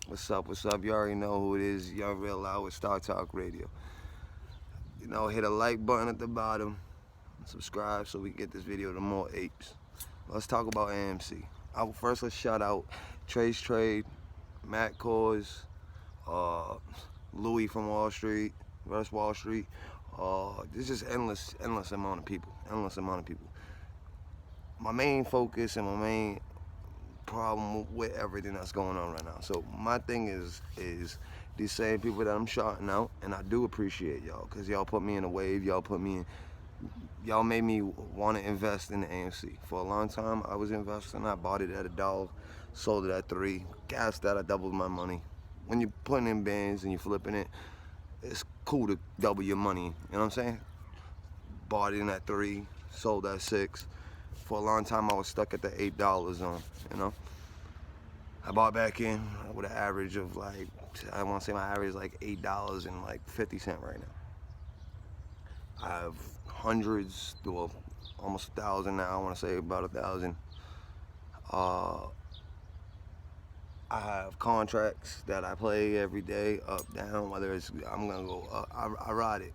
What's up? What's up? You already know who it is. Young Real Loud with Stock Talk Radio. Hit a like button at the bottom. Subscribe so we can get this video to more apes. Let's talk about AMC. First, let's shout out Trace Trade, Matt Kors, Louis from Wall Street, West Wall Street. There's just endless amount of people. My main focus and my main problem with everything that's going on right now. So my thing is these same people that I'm shouting out, and I do appreciate y'all because y'all put me in a wave. Y'all made me want to invest in the AMC. For a long time, I was investing. I bought it at $1, sold it at $3, gassed that. I doubled my money. When you're putting in bands and you're flipping it, it's cool to double your money. You know what I'm saying? Bought it in at $3, sold at $6. For a long time, I was stuck at the $8 zone. I bought back in with an average of I want to say my average is like $8.50 right now. I have hundreds, well, almost 1,000 now. I want to say about 1,000. I have contracts that I play every day, up, down, whether it's, I'm going to go up. I ride it.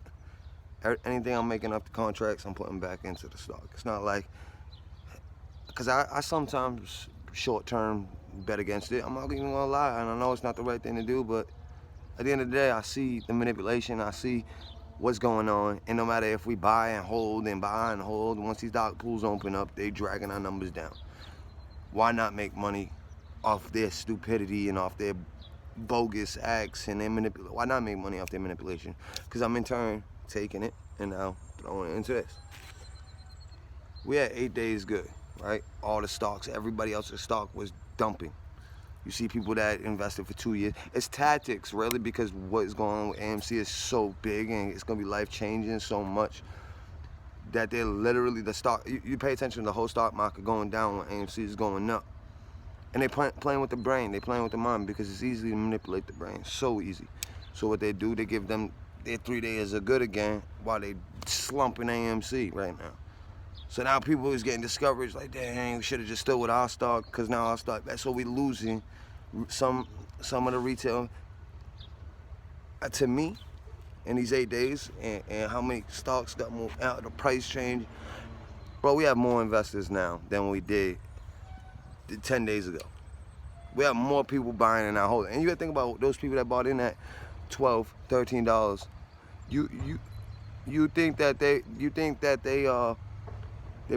Anything I'm making up the contracts, I'm putting back into the stock. It's not like, because I sometimes short-term bet against it. I'm not even gonna lie, and I know it's not the right thing to do, but at the end of the day, I see the manipulation, I see what's going on, and no matter if we buy and hold, once these dark pools open up, they dragging our numbers down. Why not make money off their stupidity and off their bogus acts and their manipulation? Why not make money off their manipulation? Because I'm in turn taking it and now throwing it into this. We had 8 days good, right? All the stocks, everybody else's stock was dumping. You see people that invested for 2 years. It's tactics, really, because what's going on with AMC is so big and it's gonna be life-changing so much that they're literally the stock. You pay attention to the whole stock market going down when AMC is going up. And they playing with the brain, they playing with the mind because it's easy to manipulate the brain, so easy. So what they do, they give them their 3 days of good again while they slumping AMC right now. So now people is getting discouraged, like, dang, we should have just stood with our stock, because now our stock, that's what we losing some of the retail. To me, in these 8 days, and how many stocks got moved out, the price change, bro, we have more investors now than we did 10 days ago. We have more people buying and not holding. And you gotta think about those people that bought in at $12, $13. You think that they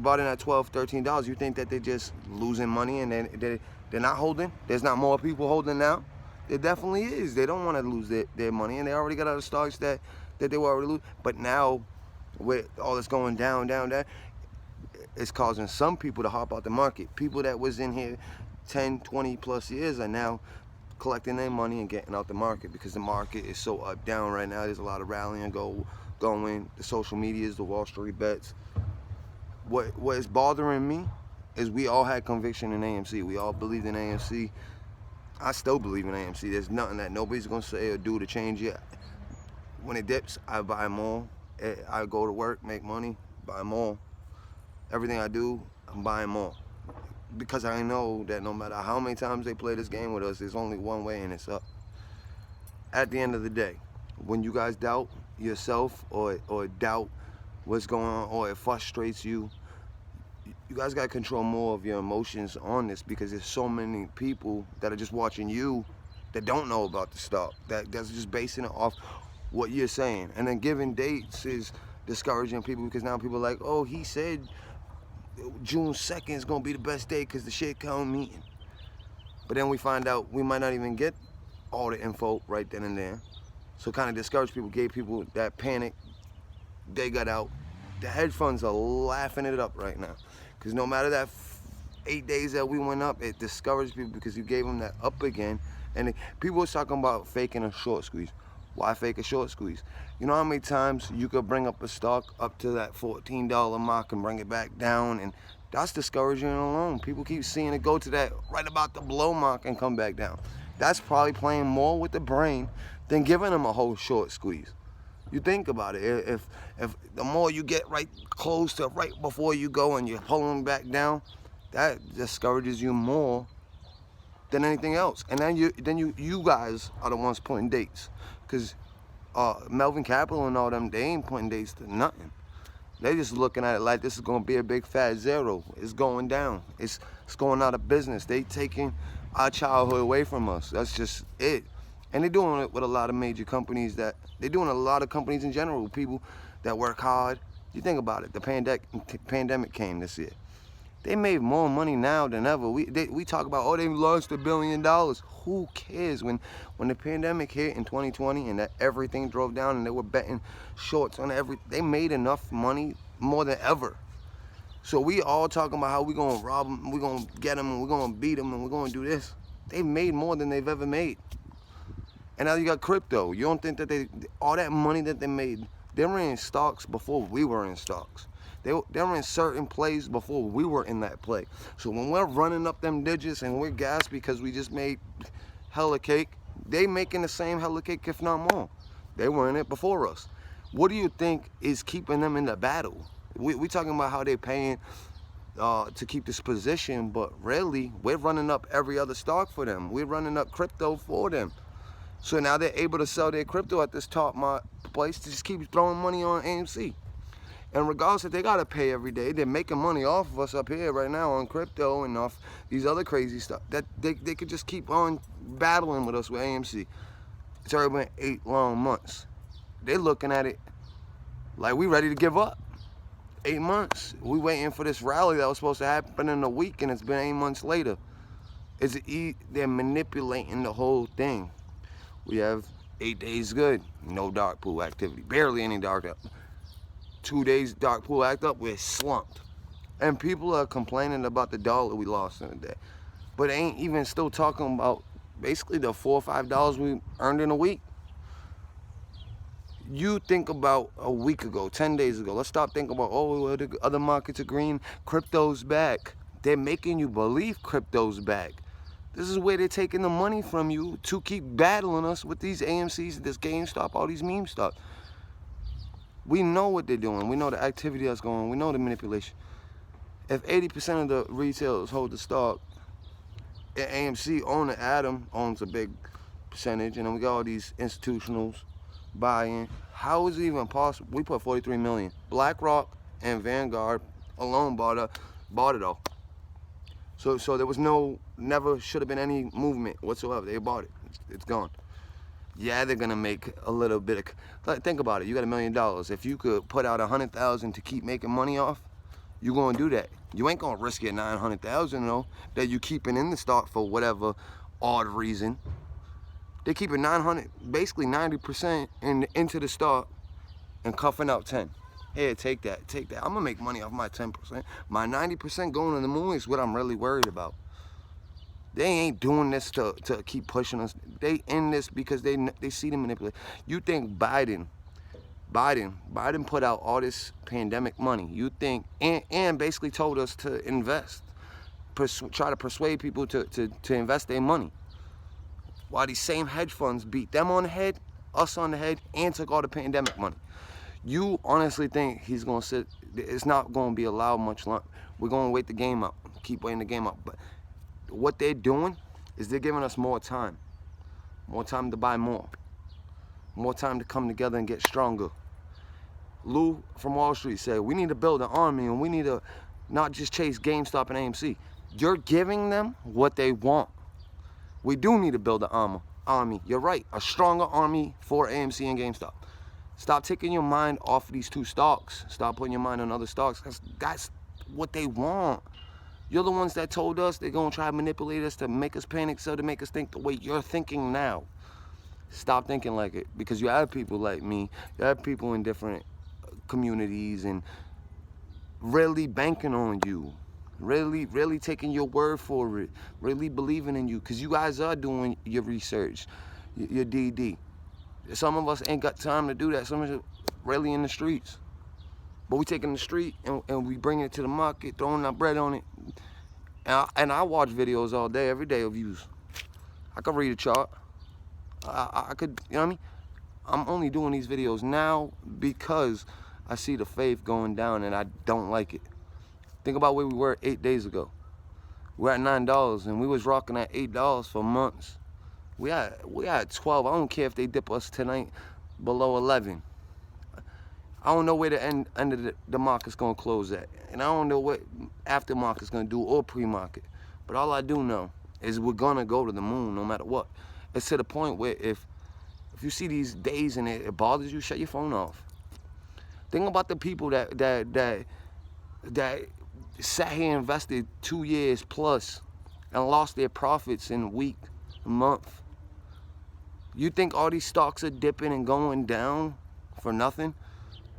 bought in at $12, $13. You think that they're just losing money and then they're not holding? There's not more people holding now? There definitely is. They don't want to lose their money, and they already got other stocks that they were already losing. But now, with all this going down, it's causing some people to hop out the market. People that was in here 10, 20 plus years are now collecting their money and getting out the market because the market is so up down right now. There's a lot of rallying going. The social medias, the Wall Street bets. What is bothering me is we all had conviction in AMC. We all believed in AMC. I still believe in AMC. There's nothing that nobody's gonna say or do to change it. When it dips, I buy more. I go to work, make money, buy more. Everything I do, I'm buying more. Because I know that no matter how many times they play this game with us, there's only one way and it's up. At the end of the day, when you guys doubt yourself or doubt what's going on, or it frustrates you, you guys gotta control more of your emotions on this, because there's so many people that are just watching you that don't know about the stock, that's just basing it off what you're saying. And then giving dates is discouraging people, because now people are like, oh, he said June 2nd is gonna be the best day because the shit count meeting. But then we find out we might not even get all the info right then and there. So kind of discouraged people, gave people that panic. They got out. The hedge funds are laughing it up right now, because no matter that 8 days that we went up, it discouraged people because you gave them that up again. And people was talking about faking a short squeeze. Why fake a short squeeze? You know how many times you could bring up a stock up to that $14 mark and bring it back down, and that's discouraging alone. People keep seeing it go to that right about the below mark and come back down. That's probably playing more with the brain than giving them a whole short squeeze. You think about it. If the more you get right close to right before you go and you're pulling back down, that discourages you more than anything else. And then you guys are the ones putting dates, because Melvin Capital and all them, they ain't putting dates to nothing. They just looking at it like this is gonna be a big fat zero. It's going down. It's going out of business. They taking our childhood away from us. That's just it. And they're doing it with a lot of major companies they're doing a lot of companies in general, people that work hard. You think about it, the pandemic came this year. They made more money now than ever. We talk about, oh, they lost $1 billion. Who cares? When the pandemic hit in 2020 and that everything drove down and they were betting shorts on they made enough money more than ever. So we all talking about how we gonna rob them, we gonna get them, and we're gonna beat them, and we're gonna do this. They made more than they've ever made. And now you got crypto. You don't think that all that money that they made, they were in stocks before we were in stocks. They were in certain plays before we were in that play. So when we're running up them digits and we're gassed because we just made hella cake, they making the same hella cake, if not more. They were in it before us. What do you think is keeping them in the battle? We talking about how they paying to keep this position, but really, we're running up every other stock for them. We're running up crypto for them. So now they're able to sell their crypto at this top place to just keep throwing money on AMC. And regardless if they gotta pay every day, they're making money off of us up here right now on crypto and off these other crazy stuff. That they could just keep on battling with us with AMC. It's already been 8 long months. They're looking at it like we ready to give up. 8 months. We waiting for this rally that was supposed to happen in a week, and it's been 8 months later. They're manipulating the whole thing. We have 8 days good, no dark pool activity, barely any dark up. 2 days dark pool act up, we're slumped. And people are complaining about the dollar we lost in a day. But they ain't even still talking about basically the $4 or $5 we earned in a week. You think about a week ago, 10 days ago. Let's stop thinking about, oh, well, the other markets are green, crypto's back. They're making you believe crypto's back. This is where they're taking the money from you to keep battling us with these AMCs, this GameStop, all these meme stuff. We know what they're doing. We know the activity that's going on. We know the manipulation. If 80% of the retailers hold the stock, and AMC owner Adam owns a big percentage, and then we got all these institutionals buying. How is it even possible? We put 43 million. BlackRock and Vanguard alone bought it all. So there was never should have been any movement whatsoever. They bought it. It's gone. Yeah, they're gonna make a little bit of. Think about it. You got $1 million. If you could put out 100,000 to keep making money off, you're gonna do that. You ain't gonna risk your 900,000 though that you keeping in the stock for whatever odd reason. They keeping 900, basically 90% into the stock, and cuffing out 10. Here, take that. I'm gonna make money off my 10%. My 90% going to the moon is what I'm really worried about. They ain't doing this to keep pushing us. They in this because they see the manipulation. You think Biden put out all this pandemic money. You think, and basically told us to invest, try to persuade people to invest their money. While these same hedge funds beat them on the head, us on the head, and took all the pandemic money. You honestly think he's gonna sit? It's not gonna be allowed much longer. We're gonna wait the game up, keep waiting the game up. But what they're doing is they're giving us more time to buy more time to come together and get stronger. Lou from Wall Street said, we need to build an army, and we need to not just chase GameStop and AMC. You're giving them what they want. We do need to build an army. You're right, a stronger army for AMC and GameStop. Stop taking your mind off of these two stocks. Stop putting your mind on other stocks. That's what they want. You're the ones that told us they're going to try to manipulate us to make us panic, so to make us think the way you're thinking now. Stop thinking like it, because you have people like me, you have people in different communities and really banking on you, really taking your word for it, really believing in you, because you guys are doing your research, your DD. Some of us ain't got time to do that. Some of us really in the streets. But we taking the street and we bring it to the market, throwing our bread on it. And I watch videos all day, every day of views. I could read a chart. I could, you know what I mean? I'm only doing these videos now because I see the faith going down and I don't like it. Think about where we were 8 days ago. We're at $9, and we was rocking at $8 for months. We at 12. I don't care if they dip us tonight below 11. I don't know where the end of the market's gonna close at, and I don't know what aftermarket's gonna do or pre-market. But all I do know is we're gonna go to the moon no matter what. It's to the point where if you see these days and it bothers you, shut your phone off. Think about the people that sat here and invested 2 years plus and lost their profits in a week, a month. You think all these stocks are dipping and going down for nothing?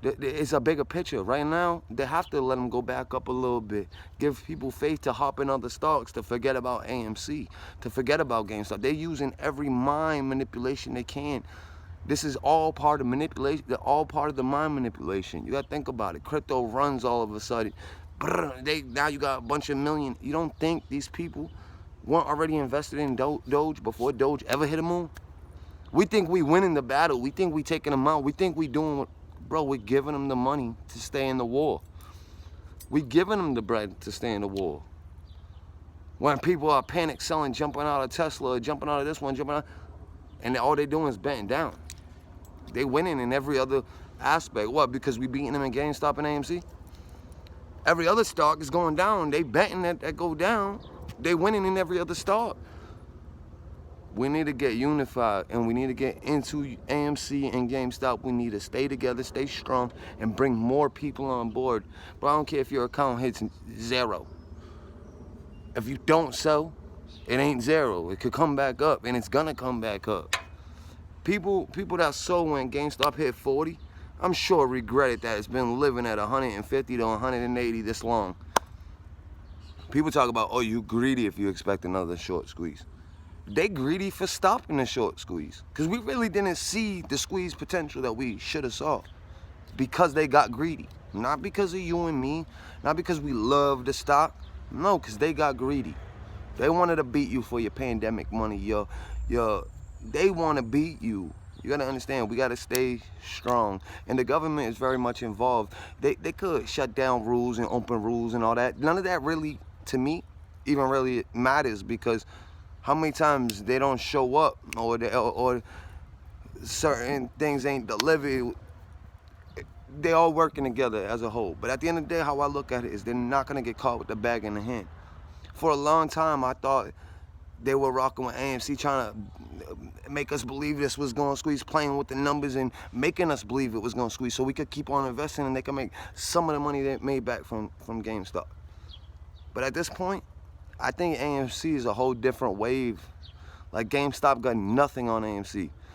It's a bigger picture. Right now, they have to let them go back up a little bit. Give people faith to hop in other stocks, to forget about AMC, to forget about GameStop. They're using every mind manipulation they can. This is all part of manipulation, all part of the mind manipulation. You gotta think about it. Crypto runs all of a sudden. Now you got a bunch of million. You don't think these people weren't already invested in Doge before Doge ever hit a moon? We think we winning the battle. We think we taking them out. We think we doing what, bro, we're giving them the money to stay in the war. We giving them the bread to stay in the war. When people are panic selling, jumping out of Tesla, jumping out of this one, jumping out, and all they doing is betting down. They winning in every other aspect. What? Because we beating them in GameStop and AMC? Every other stock is going down. They betting that go down. They winning in every other stock. We need to get unified, and we need to get into AMC and GameStop. We need to stay together, stay strong, and bring more people on board. But I don't care if your account hits 0. If you don't sell, it ain't 0. It could come back up, and it's gonna come back up. People that sold when GameStop hit 40, I'm sure regretted that it's been living at 150 to 180 this long. People talk about, oh, you greedy if you expect another short squeeze. They greedy for stopping the short squeeze, because we really didn't see the squeeze potential that we should have saw, because they got greedy. Not because of you and me, not because we love the stock. No, because they got greedy. They wanted to beat you for your pandemic money, they want to beat you. You gotta understand, we gotta stay strong, and the government is very much involved. They could shut down rules and open rules and all that. None of that really, to me, even really matters, because how many times they don't show up, or certain things ain't delivered. They all working together as a whole. But at the end of the day, how I look at it is they're not gonna get caught with the bag in the hand. For a long time, I thought they were rocking with AMC, trying to make us believe this was going to squeeze, playing with the numbers and making us believe it was going to squeeze, so we could keep on investing and they can make some of the money they made back from GameStop. But at this point, I think AMC is a whole different wave. Like, GameStop got nothing on AMC.